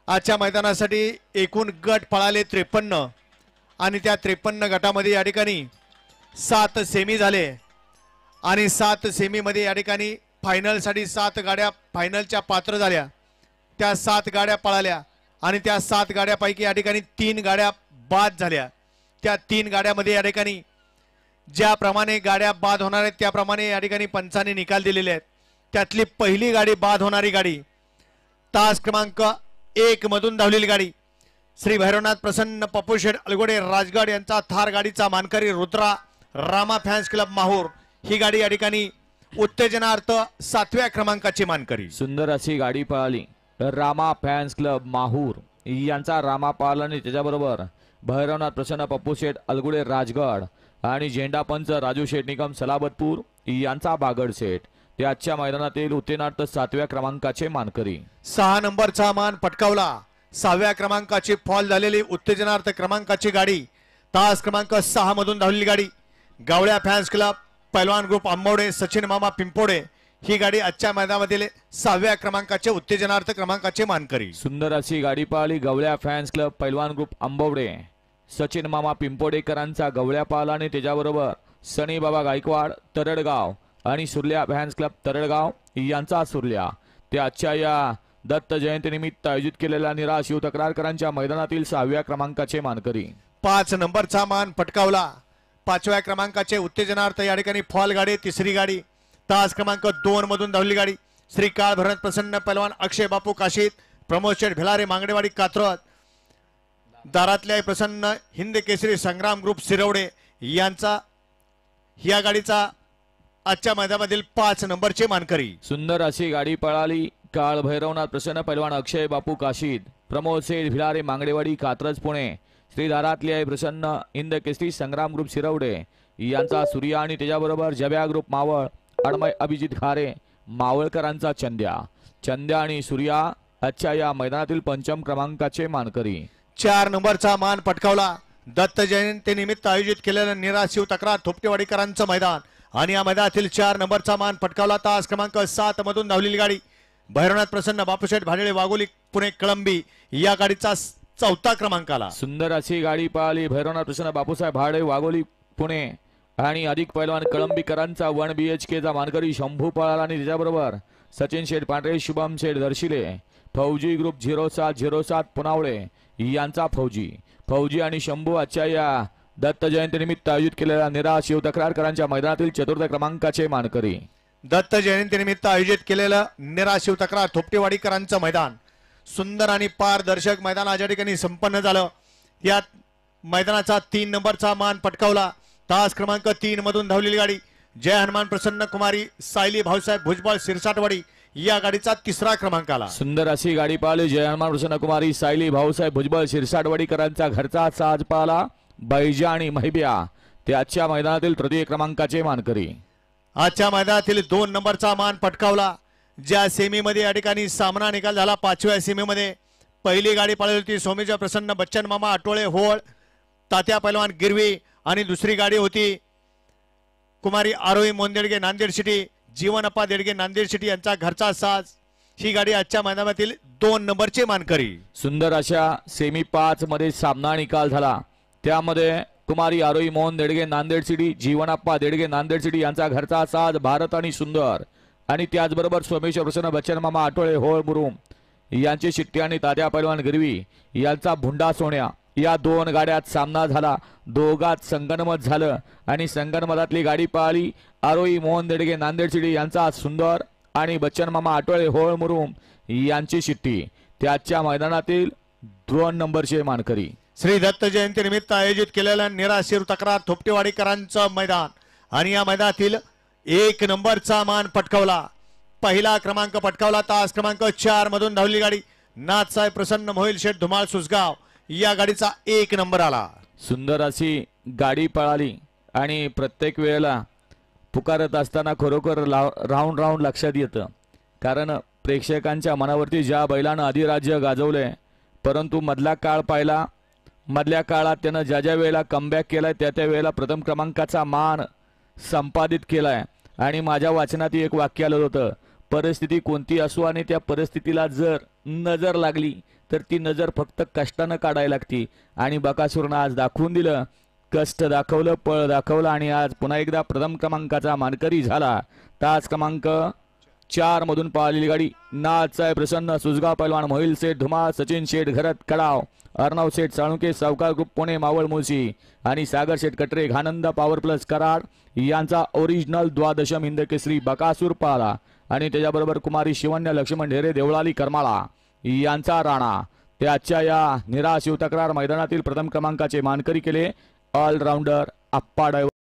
आजच्या मैदानासाठी एकूण गट पळाले 53 आणि त्या 53 गटामध्ये या ठिकाणी 7 सेमी झाले आणि 7 सेमी मध्ये या ठिकाणी फायनलसाठी 7 गाड्या फायनलच्या पात्र झाल्या। त्या 7 गाड्या पळाल्या आणि त्या 7 गाड्यापैकी या ठिकाणी 3 गाड्या बाद झाल्या। त्या 3 गाड्यामध्ये या ठिकाणी ज्याप्रमाणे गाड्या बाद होणार आहेत त्याप्रमाणे या ठिकाणी पंचाने निकाल दिलेले आहेत। त्यातली पहिली गाडी बाद होणारी गाडी तास क्रमांक 1 मधून धावलेली गाडी श्री भैरवनाथ प्रसन्न पप्पूशेठ अलगोडे राजगड यांचा थार गाडीचा मानकरी रुद्रा रामा फॅन्स क्लब माहूर ही गाडी या ठिकाणी उत्तेजनार्थ 7व्या क्रमांकाची मानकरी। सुंदर अशी गाडी पळाली रामा फॅन्स क्लब माहूर यांचा रामा पळाला आणि त्याच्याबरोबर भैरवनाथ प्रसन्न पप्पूशेठ अलगुडे राजगड आणि झेंडा पंच राजू शेठ निकम सलाबतपूर यांचा बागड शेठ ते आजच्या मैदानातील उत्तेजनार्थ 7व्या क्रमांकाचे मानकरी। 6 नंबरचा मान पटकावला 6व्या क्रमांकाची फॉल झालेली उत्तेजनार्थ क्रमांकाची गाडी तास क्रमांक 6 मधून धावलेली गाडी गावळ्या फॅन्स क्लब पैलवान ग्रुप आंबवडे सचिन मामा पिंपोडे ही गाडी आजच्या मैदानातील 6व्या क्रमांकाचे उत्तेजनार्थ क्रमांकाचे मानकरी। सुंदर अशी गाडी पळाली गवळ्या फॅन्स क्लब पैलवान ग्रुप आंबवडे सचिन मामा पिंपोडेकरांचा गवळ्या पाला आणि त्याच्याबरोबर सनी बाबा गायकवाड तरडगाव आणि सुर्ल्या फॅन्स क्लब तरडगाव यांचा सुर्ल्या ते आजच्या या दत्त जयंतीनिमित्त आयोजित केलेल्या निराश शिव तक्रारकरांच्या मैदानातील 6व्या क्रमांकाचे मानकरी। 5 नंबरचा मान पटकावला 5व्या क्रमांकाचे उत्तेजनार्थ या ठिकाणी फॉल गाडी तिसरी गाडी तास क्रमांक 2 मधून धावलेली गाडी श्री काळ भरत प्रसन्न पैलवान अक्षय बापू काशीत प्रमोद शेठ भिलारे मांगडेवाडी कात्रज दारातल्या प्रसन्न हिंद केसरी संग्राम ग्रुप सिरवडे यांचा या गाडीचा आजच्या मैदानामधील 5 नंबरचे मानकरी। सुंदर अशी गाडी पळाली काळ भैरवनाथ प्रसन्न पैलवान अक्षय बापू काशीद प्रमोद शेठ भिलारे मांगडेवाडी कात्रज पुणे श्री दारातले प्रसन्न हिंद केसरी संग्राम ग्रुप सिरवडे यांचा सूर्या आणि त्याच्याबरोबर जब्या ग्रुप मावळ अडमय अभिजित खारे मावळकरांचा चंद्या आणि सूर्या आजच्या या मैदानातील 5 क्रमांकाचे मानकरी। 4 नंबरचा मान पटकावला दत्त जयंती निमित्त आयोजित केलेलं निराश शिव तक्रार थोपटेवाडीकरांचं मैदान आणि या मैदानातील 4 नंबरचा मान पटकावला तास क्रमांक 7 मधून धावलेली गाडी भैरवनाथ प्रसन्न बापूशेठ भाडेळे वाघोली पुणे कळंबी या गाडीचा 4था क्रमांक आला। सुंदर अशी गाडी पळाली भैरवनाथ प्रसन्न बापूसाहेब भाडे वाघोली पुणे आणि अधिक पैलवान कळंबीकरांचा 1 BHK चा मानकरी शंभू पळाला आणि त्याच्याबरोबर सचिन शेठ पांढरे शुभम शेठ दर्शिले फौजी ग्रुप 0707 पुनावळे यांचा फौजी आणि शंभू आजच्या या दत्त जयंती निमित्त आयोजित केलेल्या निराश शिव तक्रारकरांच्या मैदानातील 4 क्रमांकाचे मानकरी। दत्त जयंती निमित्त आयोजित केलेलं निराश शिव तक्रार थोपटेवाडीकरांचं मैदान सुंदर आणि पारदर्शक मैदान आज या ठिकाणी संपन्न झालं। या मैदानाचा 3 नंबरचा मान पटकावला तास क्रमांक 3 मधून धावलेली गाडी जय हनुमान प्रसन्न कुमारी सायली भाऊसाहेब भुजबळ सिरसाटवाडी या गाडीचा 3रा क्रमांक आला। सुंदर अशी गाडी पाहिली जय हनुमान प्रसन्न कुमारी सायली भाऊसाहेब भुजबळ सिरसाटवाडीकरांचा घरचा साज पाला बैजा आणि महिब्या ते आजच्या मैदानातील 3य क्रमांकाचे मानकरी। आजच्या मैदानातील 2 नंबरचा मान पटकावला ज्या सेमी मध्ये या ठिकाणी सामना निकाल झाला 5व्या सेमी मध्ये पहिली गाडी पळाली होती सोमेश्वर प्रसन्न बच्चन मामा आटोळे होळ तात्या पैलवान गिरवी आणि दुसरी गाडी होती कुमारी आरोही मोंदेडगे नांदेड सिटी जीवनप्पा देडगे नांदेड सिटी यांचा घरचा साज ही गाडी आजच्या मैदानातील 2 नंबरचे मानकरी। सुंदर अशा सेमी 5 मध्ये सामना निकाल झाला त्यामध्ये कुमारी आरोही मोहन देडगे नांदेड सिटी जीवनप्पा देडगे नांदेड सिटी यांचा घरचा साज भारत आणि सुंदर आणि त्याचबरोबर सोमेश्वर प्रसन्न बच्चन मामा आटोळे होळ मुरुम यांची शिट्टी आणि तात्या पैलवान गिरवी यांचा भुंडा सोन्या या 2 गाड्यात सामना झाला दोघात संगनमत झालं आणि संगनमतातली गाडी पळाली आरोही मोहन देडगे नांदेड सिटी यांचा सुंदर आणि बच्चन मामा आटोळे होळ मुरुम यांची शिट्टी त्याच्या मैदानातील 2 नंबरचे मानकरी। श्री दत्त जयंती निमित्त आयोजित केलेलं निराश शिव तक्रार थोपटेवाडीकरांचं मैदान आणि या मैदानातील 1 नंबरचा मान पटकावला पहिला क्रमांक पटकावला तास क्रमांक 4 मधून धावली गाडी नाथसाहेब प्रसन्न मोहिल शेठ धुमाळ सुसगाव या गाडीचा 1 नंबर आला। सुंदर अशी गाडी पळाली आणि प्रत्येक वेळेला पुकारत असताना खरोखर राऊंड लक्षात येतं कारण प्रेक्षकांच्या मनावरती ज्या बैलानं अधिराज्य गाजवले परंतु मधला काळ पाहिला मधल्या काळात त्यानं ज्या वेळेला कमबॅक केलाय त्या वेळेला प्रथम क्रमांकाचा मान संपादित केलाय आणि माझ्या वाचनात एक वाक्य आलं होतं परिस्थिती कोणती असो आणि त्या परिस्थितीला जर नजर लागली तर ती नजर फक्त कष्टानं काढायला लागती आणि बकासूरनं आज दाखवून दिलं. कष्ट दाखवलं, पळ दाखवलं आणि आज पुन्हा एकदा प्रथम क्रमांकाचा मानकरी झाला. तास क्रमांक 4 मधून पाहिलेली गाडी नाथसाहेब प्रसन्न, सुजगाव पैलवान, मोहिल शेठ धुमाळ, सचिन शेठ घरत कडाव, अर्णव शेठ साळुंके, सावकार ग्रुप पुणे मावळ मुळशी आणि सागर शेठ कटरे घानंद पॉवर प्लस कराड यांचा ओरिजिनल द्वादशम हिंद केसरी बकासूर पाला आणि त्याच्याबरोबर कुमारी शिवण्य लक्ष्मण ढेरे देवळाली करमाळा यांचा राणा त्याच्या या निराश तक्रार मैदानातील प्रथम क्रमांकाचे मानकरी केले ऑलराऊंडर आप्पा डायव्हर.